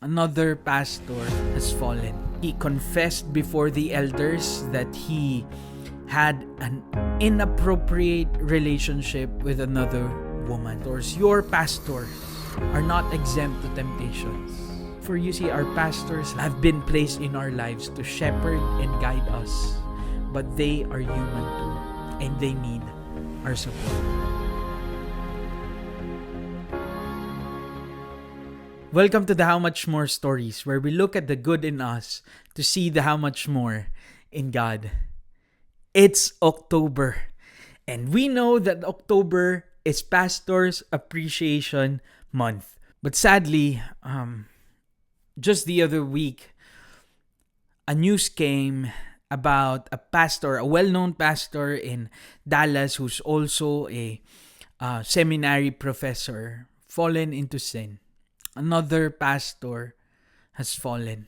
Another pastor has fallen. He confessed before the elders that he had an inappropriate relationship with another woman. Your pastors are not exempt to temptations. For you see, our pastors have been placed in our lives to shepherd and guide us. But they are human too, and they need our support. Welcome to the How Much More stories, where we look at the good in us to see the how much more in God. It's October, and we know that October is Pastors Appreciation Month. But sadly, just the other week, a news came about a pastor, a well-known pastor in Dallas who's also a seminary professor, fallen into sin. Another pastor has fallen.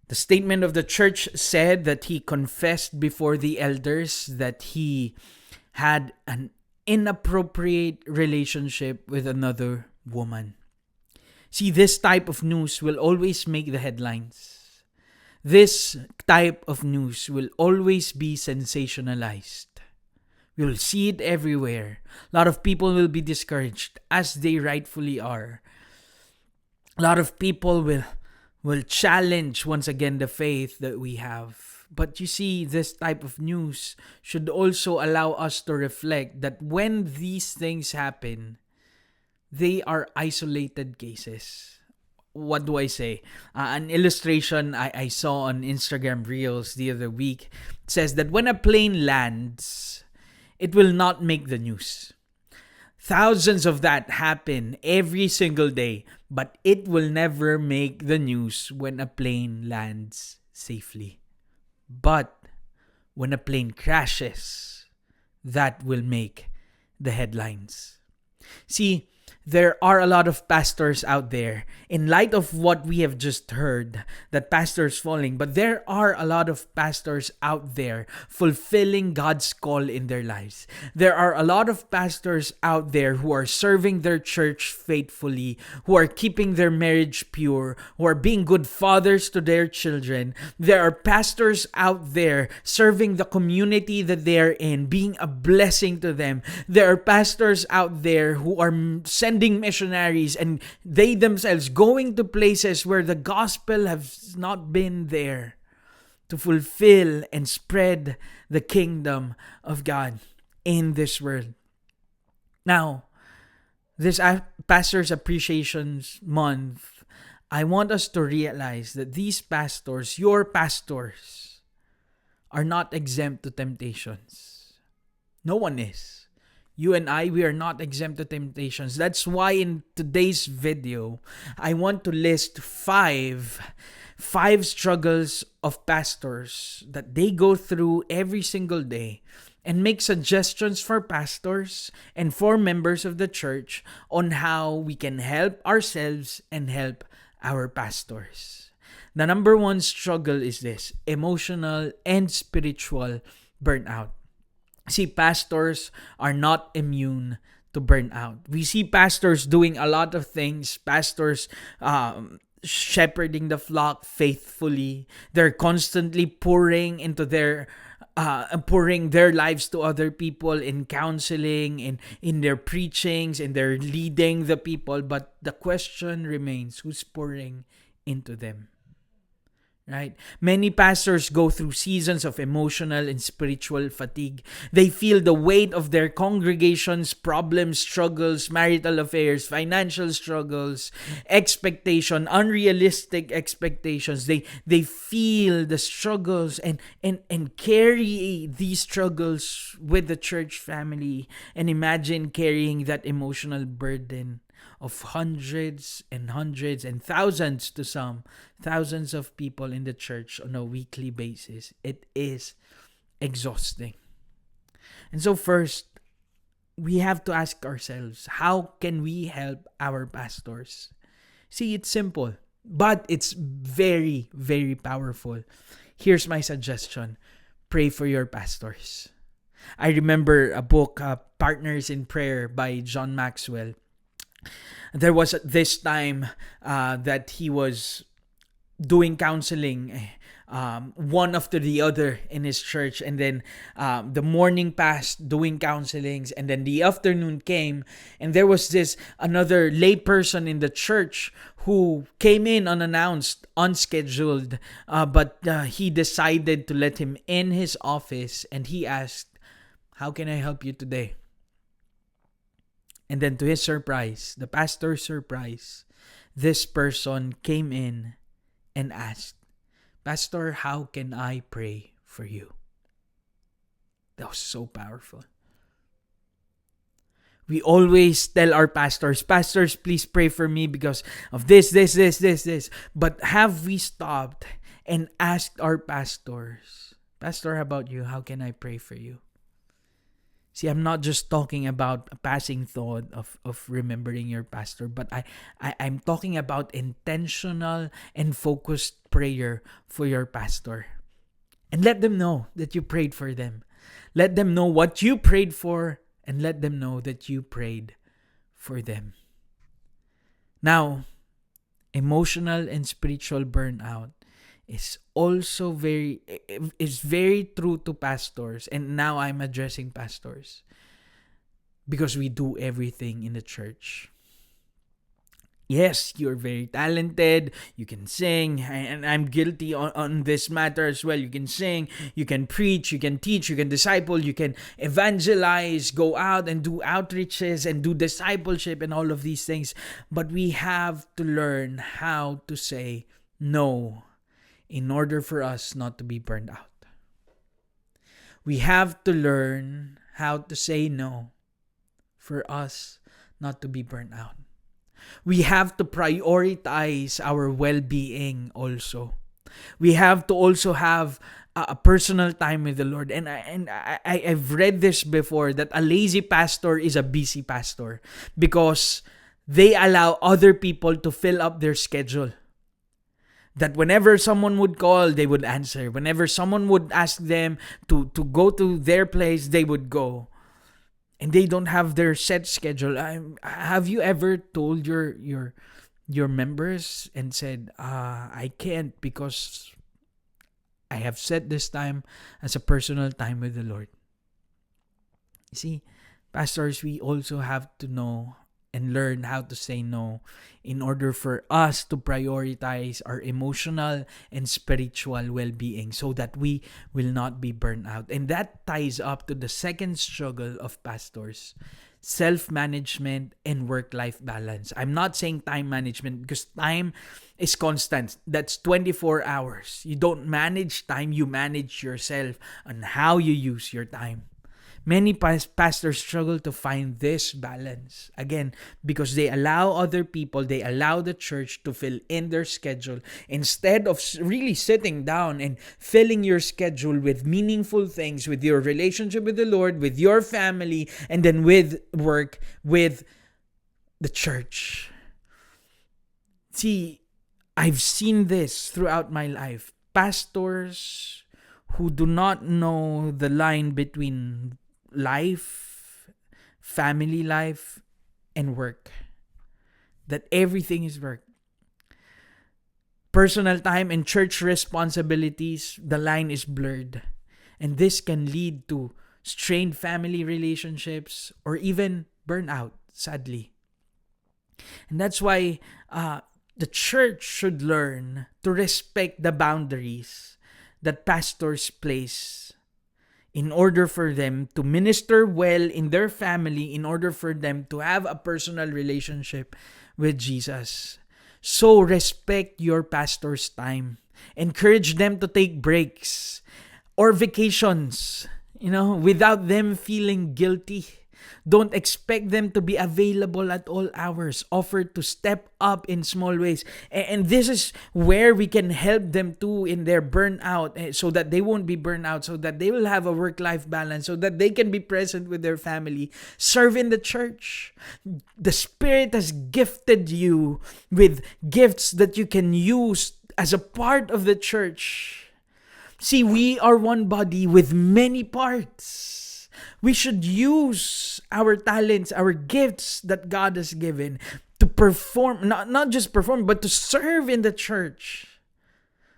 The statement of the church said that he confessed before the elders that he had an inappropriate relationship with another woman. See, this type of news will always make the headlines. This type of news will always be sensationalized. We'll see it everywhere. A lot of people will be discouraged, as they rightfully are. A lot of people will challenge once again the faith that we have. But you see, this type of news should also allow us to reflect that when these things happen, they are isolated cases. What do I say? An illustration I saw on Instagram Reels the other week says that when a plane lands, it will not make the news. Thousands of that happen every single day, but it will never make the news when a plane lands safely. But when a plane crashes, that will make the headlines. See, there are a lot of pastors out there, in light of what we have just heard, that pastors falling, but there are a lot of pastors out there fulfilling God's call in their lives. There are a lot of pastors out there who are serving their church faithfully, who are keeping their marriage pure, who are being good fathers to their children. There are pastors out there serving the community that they are in, being a blessing to them. There are pastors out there who are sending missionaries, and they themselves going to places where the gospel has not been there, to fulfill and spread the kingdom of God in this world. Now, this Pastors Appreciation Month, I want us to realize that these pastors, your pastors, are not exempt to temptations. No one is. You and I, we are not exempt to temptations. That's why in today's video, I want to list five struggles of pastors that they go through every single day, and make suggestions for pastors and for members of the church on how we can help ourselves and help our pastors. The number one struggle is this: emotional and spiritual burnout. See, pastors are not immune to burnout. We see pastors doing a lot of things. Pastors shepherding the flock faithfully. They're constantly pouring their lives to other people in counseling, in their preachings, and they're leading the people. But the question remains, who's pouring into them? Right? Many pastors go through seasons of emotional and spiritual fatigue. They feel the weight of their congregation's problems, struggles, marital affairs, financial struggles, expectation, unrealistic expectations. They feel the struggles and carry these struggles with the church family. And imagine carrying that emotional burden of hundreds and thousands, to some, thousands of people in the church on a weekly basis. It is exhausting. And so first, we have to ask ourselves, how can we help our pastors? See, it's simple, but it's very, very powerful. Here's my suggestion. Pray for your pastors. I remember a book, Partners in Prayer by John Maxwell. There was this time that he was doing counseling, one after the other in his church, and then the morning passed doing counselings, and then the afternoon came, and there was this another lay person in the church who came in unannounced, unscheduled, but he decided to let him in his office, and he asked, "How can I help you today?" And then to his surprise, the pastor's surprise, this person came in and asked, "Pastor, how can I pray for you?" That was so powerful. We always tell our pastors, "Pastors, please pray for me because of this. But have we stopped and asked our pastors, "Pastor, how about you? How can I pray for you?" See, I'm not just talking about a passing thought of remembering your pastor, but I'm talking about intentional and focused prayer for your pastor. And let them know that you prayed for them. Let them know what you prayed for, and let them know that you prayed for them. Now, emotional and spiritual burnout is also very true to pastors, and now I'm addressing pastors because we do everything in the church. Yes, you're very talented, you can sing, and I'm guilty on this matter as well. You can sing, you can preach, you can teach, you can disciple, you can evangelize, go out and do outreaches and do discipleship and all of these things. But we have to learn how to say no in order for us not to be burned out. We have to learn how to say no for us not to be burned out. We have to prioritize our well-being also. We have to also have a personal time with the Lord. And I've read this before, that a lazy pastor is a busy pastor because they allow other people to fill up their schedule. That whenever someone would call, they would answer. Whenever someone would ask them to go to their place, they would go. And they don't have their set schedule. Have you ever told your members and said, "I can't because I have set this time as a personal time with the Lord"? You see, pastors, we also have to know and learn how to say no in order for us to prioritize our emotional and spiritual well-being so that we will not be burnt out. And that ties up to the second struggle of pastors: self-management and work-life balance. I'm not saying time management because time is constant. That's 24 hours. You don't manage time, you manage yourself and how you use your time. Many pastors struggle to find this balance. Again, because they allow other people, they allow the church to fill in their schedule instead of really sitting down and filling your schedule with meaningful things, with your relationship with the Lord, with your family, and then with work, with the church. See, I've seen this throughout my life. Pastors who do not know the line between life, family life, and work. That everything is work. Personal time and church responsibilities, the line is blurred. And this can lead to strained family relationships or even burnout, sadly. And that's why the church should learn to respect the boundaries that pastors place in order for them to minister well in their family, in order for them to have a personal relationship with Jesus. So respect your pastor's time. Encourage them to take breaks or vacations, without them feeling guilty. Don't expect them to be available at all hours. Offer to step up in small ways. And this is where we can help them too in their burnout, so that they won't be burned out, so that they will have a work-life balance, so that they can be present with their family. Serve in the church. The Spirit has gifted you with gifts that you can use as a part of the church. See, we are one body with many parts. We should use our talents, our gifts that God has given to perform, not just perform, but to serve in the church,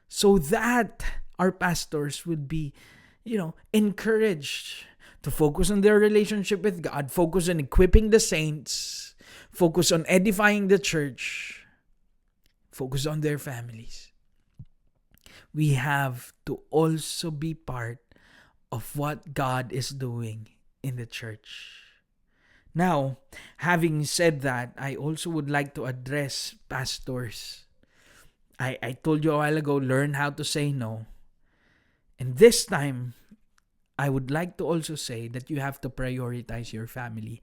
so that our pastors would be, encouraged to focus on their relationship with God, focus on equipping the saints, focus on edifying the church, focus on their families. We have to also be part of what God is doing in the church. Now, having said that, I also would like to address pastors. I told you a while ago, learn how to say no. And this time, I would like to also say that you have to prioritize your family.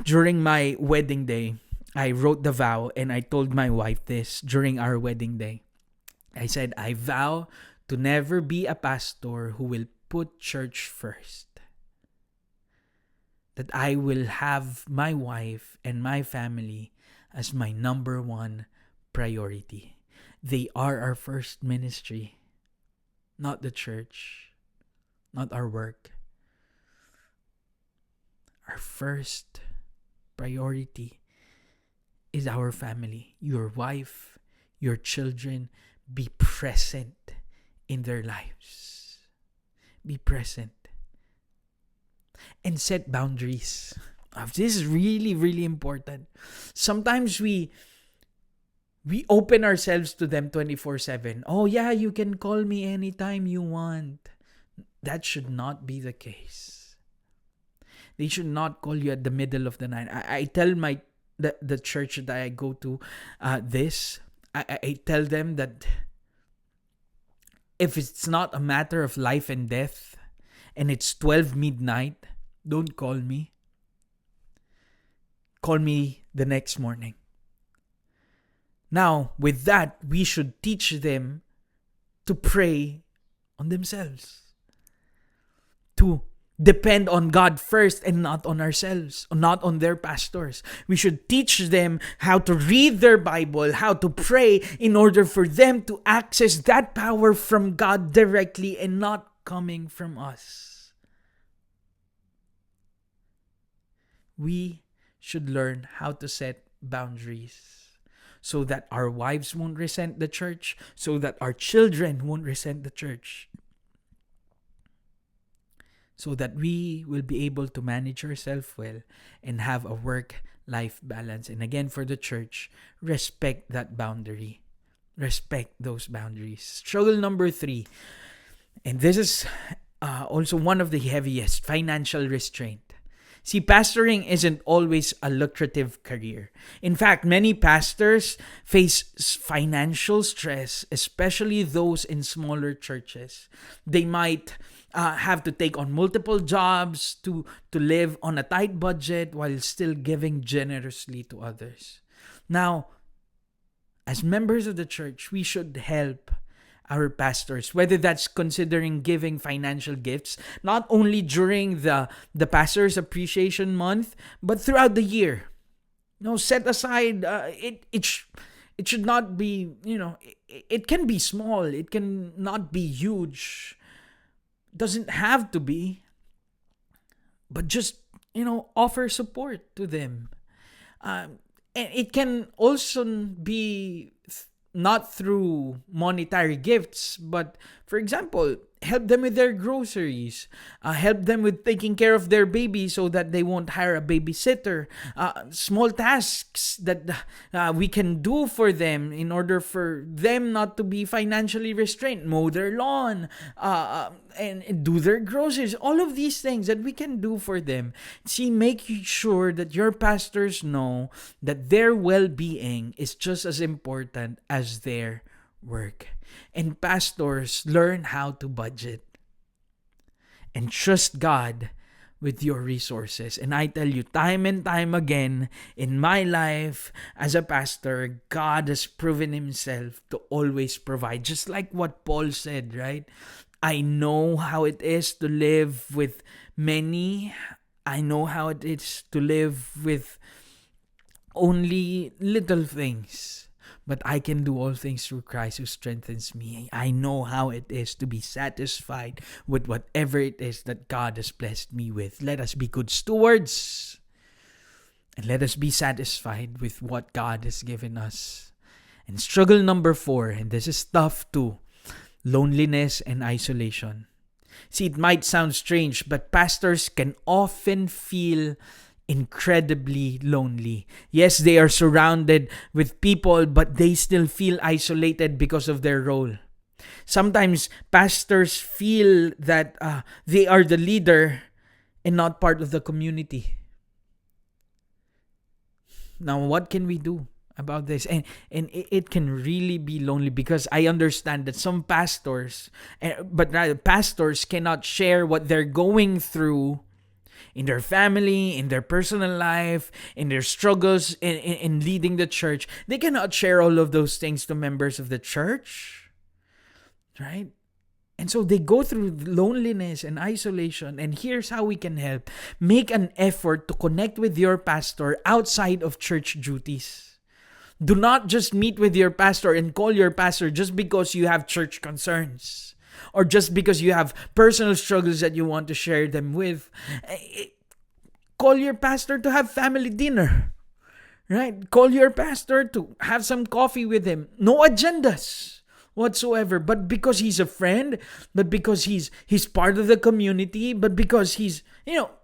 During my wedding day, I wrote the vow and I told my wife this during our wedding day. I said, I vow to never be a pastor who will put church first. That I will have my wife and my family as my number one priority. They are our first ministry, not the church, not our work. Our first priority is our family, your wife, your children. Be present in their lives. Be present. And set boundaries. This is really, really important. Sometimes we open ourselves to them 24/7. Oh yeah, you can call me anytime you want. That should not be the case. They should not call you at the middle of the night. I tell the church that I go to this. I tell them that if it's not a matter of life and death and it's 12 midnight, don't call me. Call me the next morning. Now, with that, we should teach them to pray on themselves. To depend on God first and not on ourselves, not on their pastors. We should teach them how to read their Bible, how to pray in order for them to access that power from God directly and not coming from us. We should learn how to set boundaries so that our wives won't resent the church, so that our children won't resent the church, so that we will be able to manage ourselves well and have a work-life balance. And again, for the church, respect that boundary. Respect those boundaries. Struggle number 3, and this is also one of the heaviest, financial restraint. See, pastoring isn't always a lucrative career. In fact, many pastors face financial stress, especially those in smaller churches. They might have to take on multiple jobs to live on a tight budget while still giving generously to others. Now, as members of the church, we should help our pastors, whether that's considering giving financial gifts, not only during the Pastor's Appreciation Month, but throughout the year. Set aside, it should not be, it can be small, it can not be huge, doesn't have to be, but just, offer support to them. And it can also be not through monetary gifts, but for example, help them with their groceries, help them with taking care of their baby so that they won't hire a babysitter, small tasks that we can do for them in order for them not to be financially restrained, mow their lawn, and do their groceries, all of these things that we can do for them. See, make sure that your pastors know that their well-being is just as important as their work. And pastors, learn how to budget and trust God with your resources. And I tell you, time and time again in my life as a pastor, God has proven himself to always provide. Just like what Paul said, right? I know how it is to live with many. I know how it is to live with only little things. but I can do all things through Christ who strengthens me. I know how it is to be satisfied with whatever it is that God has blessed me with. Let us be good stewards, and let us be satisfied with what God has given us. And struggle number 4, and this is tough too, loneliness and isolation. See, it might sound strange, but pastors can often feel incredibly lonely. Yes, they are surrounded with people, but they still feel isolated because of their role. Sometimes pastors feel that they are the leader and not part of the community. Now, what can we do about this? And it can really be lonely, because I understand that some pastors, but rather pastors cannot share what they're going through in their family, in their personal life, in their struggles in leading the church. They cannot share all of those things to members of the church, right? And so they go through loneliness and isolation. And here's how we can help. Make an effort to connect with your pastor outside of church duties. Do not just meet with your pastor and call your pastor just because you have church concerns, or just because you have personal struggles that you want to share them with. Call your pastor to have family dinner, right? Call your pastor to have some coffee with him. No agendas whatsoever, but because he's a friend, but because he's part of the community, but because he's,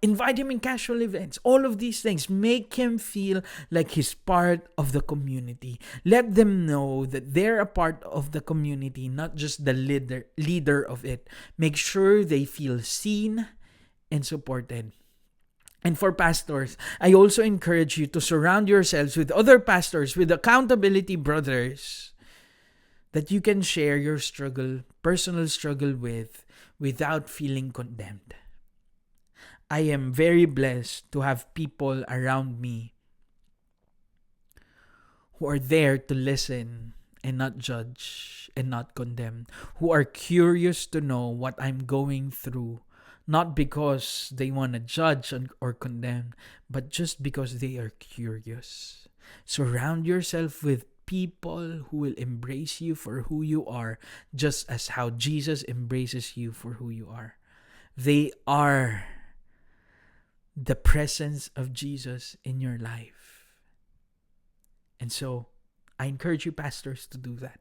invite him in casual events. All of these things make him feel like he's part of the community. Let them know that they're a part of the community, not just the leader of it. Make sure they feel seen and supported. And for pastors, I also encourage you to surround yourselves with other pastors, with accountability brothers, that you can share your personal struggle with, without feeling condemned. I am very blessed to have people around me who are there to listen and not judge and not condemn, who are curious to know what I'm going through, not because they want to judge or condemn, but just because they are curious. Surround yourself with people who will embrace you for who you are, just as how Jesus embraces you for who you are. They are the presence of Jesus in your life. And so, I encourage you, pastors, to do that,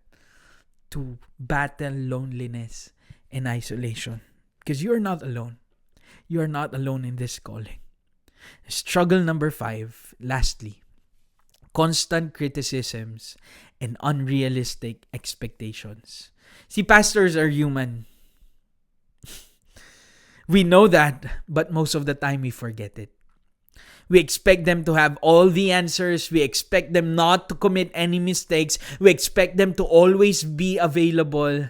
to battle loneliness and isolation, because you are not alone. You are not alone in this calling. Struggle number 5, lastly, constant criticisms and unrealistic expectations. See, pastors are human. We know that, but most of the time we forget it. We expect them to have all the answers. We expect them not to commit any mistakes. We expect them to always be available.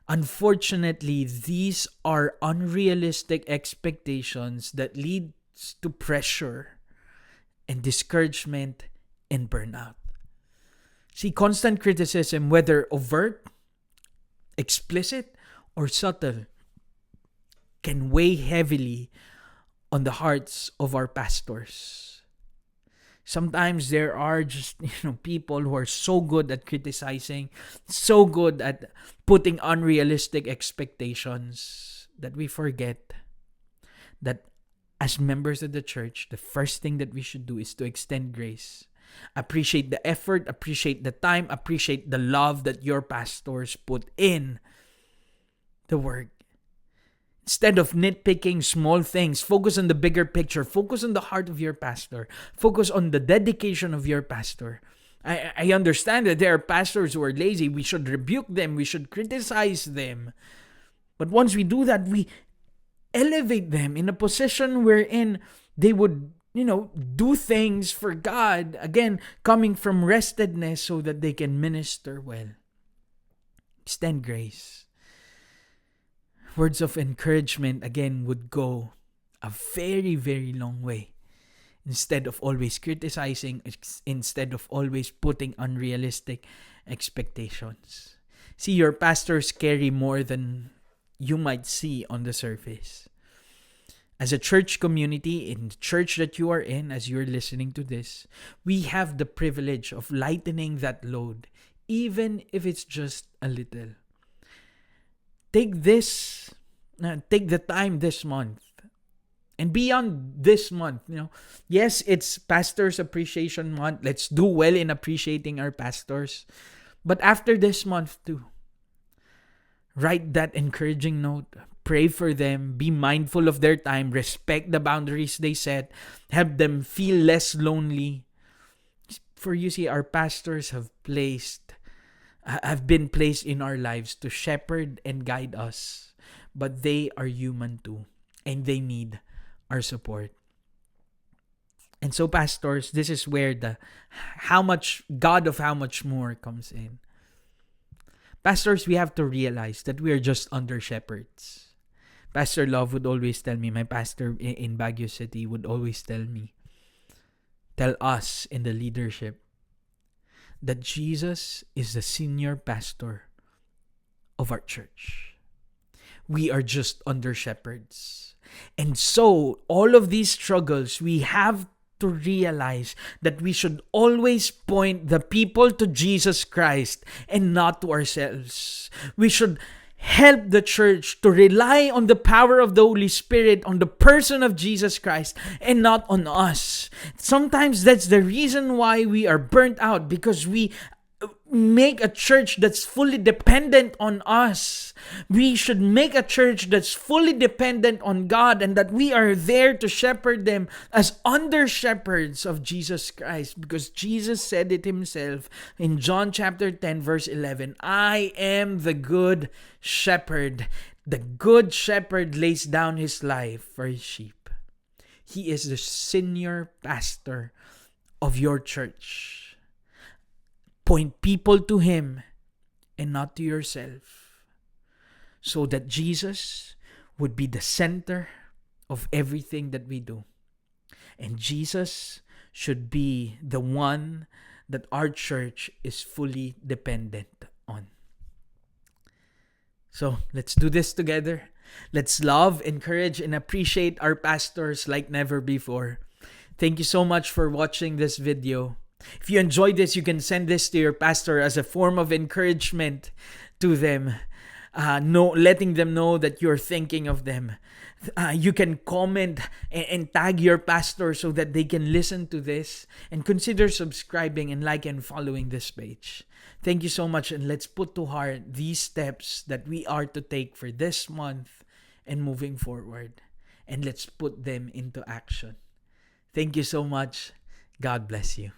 Unfortunately, these are unrealistic expectations that leads to pressure and discouragement and burnout. See, constant criticism, whether overt, explicit, or subtle, can weigh heavily on the hearts of our pastors. Sometimes there are just, people who are so good at criticizing, so good at putting unrealistic expectations, that we forget that as members of the church, the first thing that we should do is to extend grace. Appreciate the effort, appreciate the time, appreciate the love that your pastors put in the work. Instead of nitpicking small things, focus on the bigger picture. Focus on the heart of your pastor. Focus on the dedication of your pastor. I understand that there are pastors who are lazy. We should rebuke them. We should criticize them. But once we do that, we elevate them in a position wherein they would, do things for God. Again, coming from restedness so that they can minister well. Extend grace. Words of encouragement, again, would go a very, very long way. Instead of always criticizing, instead of always putting unrealistic expectations. See, your pastors carry more than you might see on the surface. As a church community, in the church that you are in, as you're listening to this, we have the privilege of lightening that load, even if it's just a little. Take the time this month and beyond this month. Yes, it's Pastors Appreciation Month. Let's do well in appreciating our pastors. But after this month too, write that encouraging note. Pray for them. Be mindful of their time. Respect the boundaries they set. Help them feel less lonely. For you see, our pastors have been placed in our lives to shepherd and guide us. But they are human too. And they need our support. And so, pastors, this is where the God of how much more comes in. Pastors, we have to realize that we are just under shepherds. Pastor Love would always tell me, my pastor in Baguio City would always tell us in the leadership, that Jesus is the senior pastor of our church. We are just under shepherds. And so, all of these struggles, we have to realize that we should always point the people to Jesus Christ and not to ourselves. We should help the church to rely on the power of the Holy Spirit, on the person of Jesus Christ, and not on us. Sometimes that's the reason why we are burnt out, because we make a church that's fully dependent on us. We should make a church that's fully dependent on God, and that we are there to shepherd them as under shepherds of Jesus Christ, because Jesus said it himself in John chapter 10 verse 11, I am the good shepherd. The good shepherd lays down his life for his sheep. He is the senior pastor of your church. Point people to him and not to yourself, so that Jesus would be the center of everything that we do. And Jesus should be the one that our church is fully dependent on. So let's do this together. Let's love, encourage, and appreciate our pastors like never before. Thank you so much for watching this video. If you enjoyed this, you can send this to your pastor as a form of encouragement to them, letting them know that you're thinking of them. You can comment and tag your pastor so that they can listen to this, and consider subscribing and like and following this page. Thank you so much, and let's put to heart these steps that we are to take for this month and moving forward, and let's put them into action. Thank you so much. God bless you.